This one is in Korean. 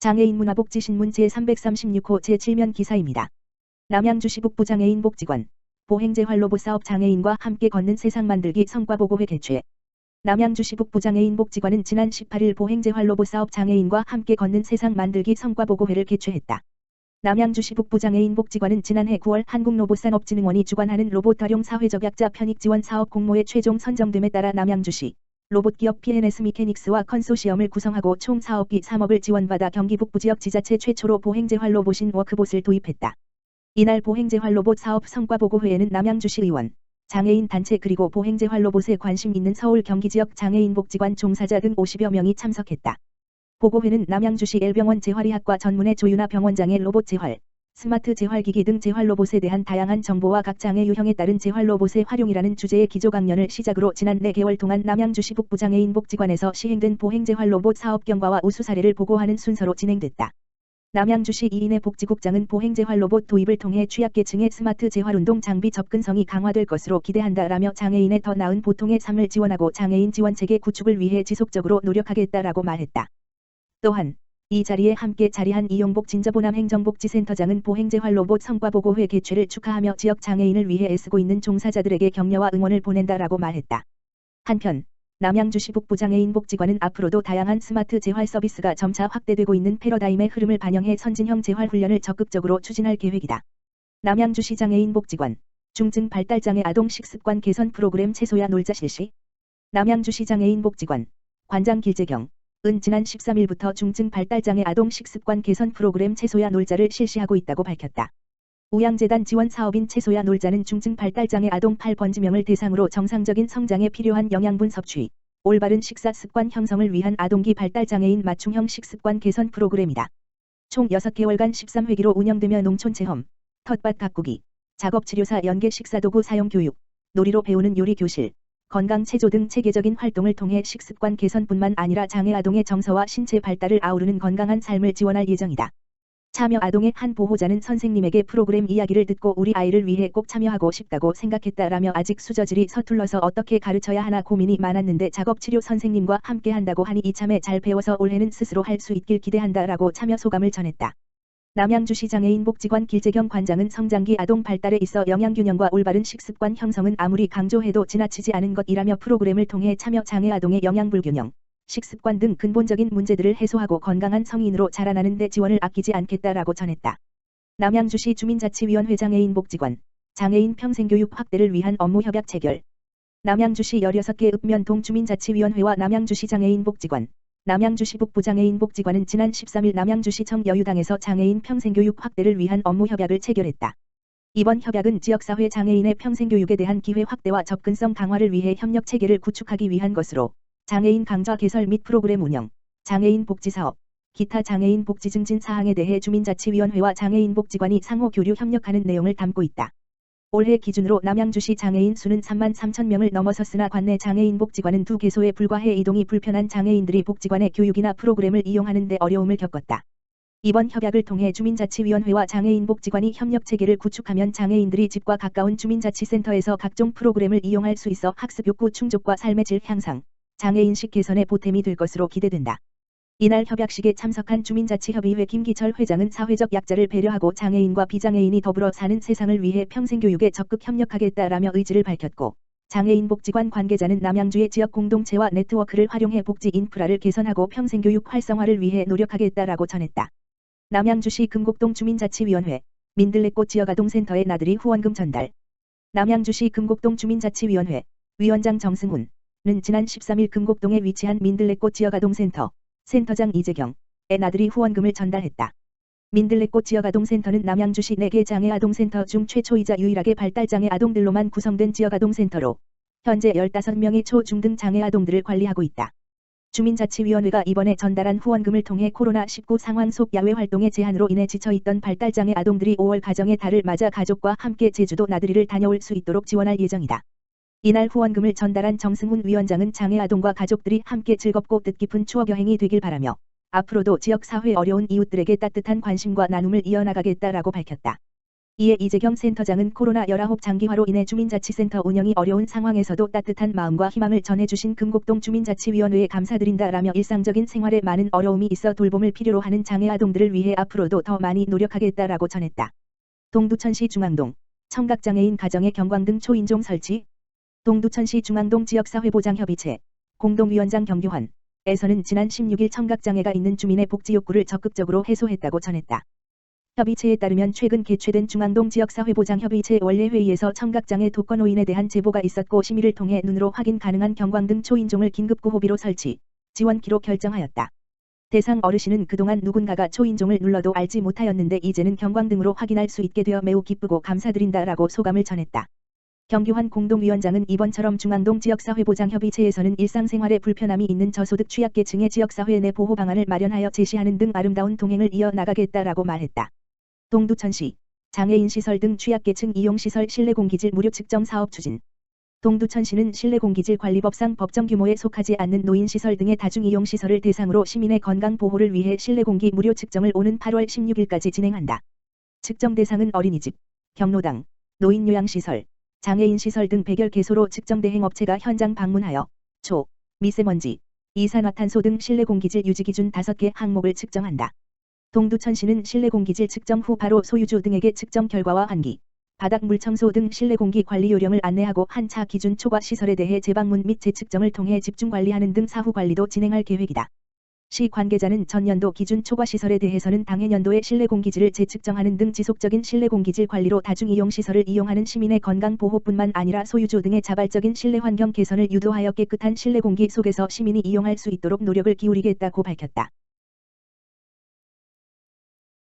장애인 문화복지신문 제336호 제7면 기사입니다. 남양주시 북부장애인 복지관 보행재활로봇 사업 장애인과 함께 걷는 세상 만들기 성과보고회 개최. 남양주시 북부장애인 복지관은 지난 18일 보행재활로봇 사업 장애인과 함께 걷는 세상 만들기 성과보고회를 개최했다. 남양주시 북부장애인 복지관은 지난해 9월 한국로봇산업진흥원이 주관하는 로봇 활용 사회적약자 편익 지원 사업 공모에 최종 선정됨에 따라 남양주시 로봇기업 PNS 미케닉스와 컨소시엄을 구성하고 총 사업비 3억을 지원받아 경기 북부 지역 지자체 최초로 보행재활 로봇인 워크봇을 도입했다. 이날 보행재활 로봇 사업 성과보고회에는 남양주시 의원, 장애인 단체 그리고 보행재활 로봇에 관심 있는 서울 경기 지역 장애인 복지관 종사자 등 50여 명이 참석했다. 보고회는 남양주시 L병원 재활의학과 전문의 조윤아 병원장의 로봇 재활, 스마트 재활기기 등 재활 로봇에 대한 다양한 정보와 각 장애 유형에 따른 재활 로봇의 활용이라는 주제의 기조 강연을 시작으로 지난 4개월 동안 남양주시 북부장애인 복지관에서 시행된 보행재활 로봇 사업 경과와 우수 사례를 보고하는 순서로 진행됐다. 남양주시 이인혜 복지국장은 보행재활 로봇 도입을 통해 취약계층의 스마트 재활운동 장비 접근성이 강화될 것으로 기대한다라며 장애인의 더 나은 보통의 삶을 지원하고 장애인 지원체계 구축을 위해 지속적으로 노력하겠다라고 말했다. 또한 이 자리에 함께 자리한 이용복 진저보남 행정복지센터장은 보행재활 로봇 성과보고회 개최를 축하하며 지역 장애인을 위해 애쓰고 있는 종사자들에게 격려와 응원을 보낸다라고 말했다. 한편 남양주시 북부장애인 복지관은 앞으로도 다양한 스마트 재활 서비스가 점차 확대되고 있는 패러다임의 흐름을 반영해 선진형 재활 훈련을 적극적으로 추진할 계획이다. 남양주시 장애인 복지관 중증 발달장애 아동 식습관 개선 프로그램 채소야 놀자 실시. 남양주시 장애인 복지관 관장 길재경 은 지난 13일부터 중증 발달장애 아동 식습관 개선 프로그램 채소야 놀자를 실시하고 있다고 밝혔다. 우양재단 지원 사업인 채소야 놀자는 중증 발달장애 아동 8번지명을 대상으로 정상적인 성장에 필요한 영양분 섭취, 올바른 식사 습관 형성을 위한 아동기 발달장애인 맞춤형 식습관 개선 프로그램이다. 총 6개월간 13회기로 운영되며 농촌체험, 텃밭 가꾸기, 작업치료사 연계 식사도구 사용 교육, 놀이로 배우는 요리 교실, 건강체조 등 체계적인 활동을 통해 식습관 개선뿐만 아니라 장애 아동의 정서와 신체 발달을 아우르는 건강한 삶을 지원할 예정이다. 참여 아동의 한 보호자는 선생님에게 프로그램 이야기를 듣고 우리 아이를 위해 꼭 참여하고 싶다고 생각했다라며 아직 수저질이 서툴러서 어떻게 가르쳐야 하나 고민이 많았는데 작업치료 선생님과 함께 한다고 하니 이참에 잘 배워서 올해는 스스로 할 수 있길 기대한다라고 참여 소감을 전했다. 남양주시 장애인 복지관 길재경 관장은 성장기 아동 발달에 있어 영양균형과 올바른 식습관 형성은 아무리 강조해도 지나치지 않은 것이라며 프로그램을 통해 참여 장애 아동의 영양불균형, 식습관 등 근본적인 문제들을 해소하고 건강한 성인으로 자라나는 데 지원을 아끼지 않겠다라고 전했다. 남양주시 주민자치위원회 장애인 복지관 장애인 평생교육 확대를 위한 업무 협약 체결. 남양주시 16개 읍면동 주민자치위원회와 남양주시 장애인 복지관 남양주시 북부장애인 복지관은 지난 13일 남양주시청 여유당에서 장애인 평생교육 확대를 위한 업무 협약을 체결했다. 이번 협약은 지역사회 장애인의 평생교육에 대한 기회 확대와 접근성 강화를 위해 협력 체계를 구축하기 위한 것으로 장애인 강좌 개설 및 프로그램 운영, 장애인 복지사업, 기타 장애인 복지 증진 사항에 대해 주민자치위원회와 장애인 복지관이 상호 교류 협력하는 내용을 담고 있다. 올해 기준으로 남양주시 장애인 수는 3만 3천 명을 넘어섰으나 관내 장애인 복지관은 2개소에 불과해 이동이 불편한 장애인들이 복지관의 교육이나 프로그램을 이용하는 데 어려움을 겪었다. 이번 협약을 통해 주민자치위원회와 장애인 복지관이 협력체계를 구축하면 장애인들이 집과 가까운 주민자치센터에서 각종 프로그램을 이용할 수 있어 학습 욕구 충족과 삶의 질 향상, 장애인식 개선에 보탬이 될 것으로 기대된다. 이날 협약식에 참석한 주민자치협의회 김기철 회장은 사회적 약자를 배려하고 장애인과 비장애인이 더불어 사는 세상을 위해 평생교육에 적극 협력하겠다라며 의지를 밝혔고, 장애인 복지관 관계자는 남양주의 지역 공동체와 네트워크를 활용해 복지 인프라를 개선하고 평생교육 활성화를 위해 노력하겠다라고 전했다. 남양주시 금곡동 주민자치위원회 민들레꽃 지역아동센터의 나들이 후원금 전달. 남양주시 금곡동 주민자치위원회 위원장 정승훈 는 지난 13일 금곡동에 위치한 민들레꽃 지역아동센터 센터장 이재경의 나들이 후원금을 전달했다. 민들레꽃 지역아동센터는 남양주시 4개 장애아동센터 중 최초이자 유일하게 발달장애 아동들로만 구성된 지역아동센터로 현재 15명의 초, 중 등 장애아동들을 관리하고 있다. 주민자치위원회가 이번에 전달한 후원금을 통해 코로나19 상황 속 야외 활동의 제한으로 인해 지쳐있던 발달장애 아동들이 5월 가정의 달을 맞아 가족과 함께 제주도 나들이를 다녀올 수 있도록 지원할 예정이다. 이날 후원금을 전달한 정승훈 위원장은 장애 아동과 가족들이 함께 즐겁고 뜻깊은 추억 여행이 되길 바라며 앞으로도 지역사회 어려운 이웃들에게 따뜻한 관심과 나눔을 이어나가겠다라고 밝혔다. 이에 이재경 센터장은 코로나19 장기화로 인해 주민자치센터 운영이 어려운 상황에서도 따뜻한 마음과 희망을 전해주신 금곡동 주민자치위원회에 감사드린다라며 일상적인 생활에 많은 어려움이 있어 돌봄을 필요로 하는 장애아동들을 위해 앞으로도 더 많이 노력하겠다라고 전했다. 동두천시 중앙동 청각장애인 가정의 경광등 초인종 설치. 동두천시 중앙동 지역사회보장협의체 공동위원장 경규환에서는 지난 16일 청각장애가 있는 주민의 복지 욕구를 적극적으로 해소했다고 전했다. 협의체에 따르면 최근 개최된 중앙동 지역사회보장협의체 원례회의에서 청각장애 독거노인에 대한 제보가 있었고 심의를 통해 눈으로 확인 가능한 경광등 초인종을 긴급구호비로 설치, 지원키로 결정하였다. 대상 어르신은 그동안 누군가가 초인종을 눌러도 알지 못하였는데 이제는 경광등으로 확인할 수 있게 되어 매우 기쁘고 감사드린다라고 소감을 전했다. 경규환 공동위원장은 이번처럼 중앙동 지역사회보장협의체에서는 일상생활에 불편함이 있는 저소득 취약계층의 지역사회 내 보호 방안을 마련하여 제시하는 등 아름다운 동행을 이어나가겠다라고 말했다. 동두천시 장애인시설 등 취약계층 이용시설 실내공기질 무료 측정 사업 추진. 동두천시는 실내공기질 관리법상 법정 규모에 속하지 않는 노인시설 등의 다중이용시설을 대상으로 시민의 건강 보호를 위해 실내공기 무료 측정을 오는 8월 16일까지 진행한다. 측정 대상은 어린이집, 경로당, 노인요양시설, 장애인시설 등 100여 개소로 측정 대행 업체가 현장 방문하여 초, 미세먼지, 이산화탄소 등 실내공기질 유지기준 5개 항목을 측정한다. 동두천시는 실내공기질 측정 후 바로 소유주 등에게 측정 결과와 환기, 바닥 물청소 등 실내공기 관리 요령을 안내하고 한 차 기준 초과 시설에 대해 재방문 및 재측정을 통해 집중관리하는 등 사후 관리도 진행할 계획이다. 시 관계자는 전년도 기준 초과 시설에 대해서는 당해년도에 실내공기질을 재측정하는 등 지속적인 실내공기질 관리로 다중이용시설을 이용하는 시민의 건강 보호뿐만 아니라 소유주 등의 자발적인 실내 환경 개선을 유도하여 깨끗한 실내공기 속에서 시민이 이용할 수 있도록 노력을 기울이겠다고 밝혔다.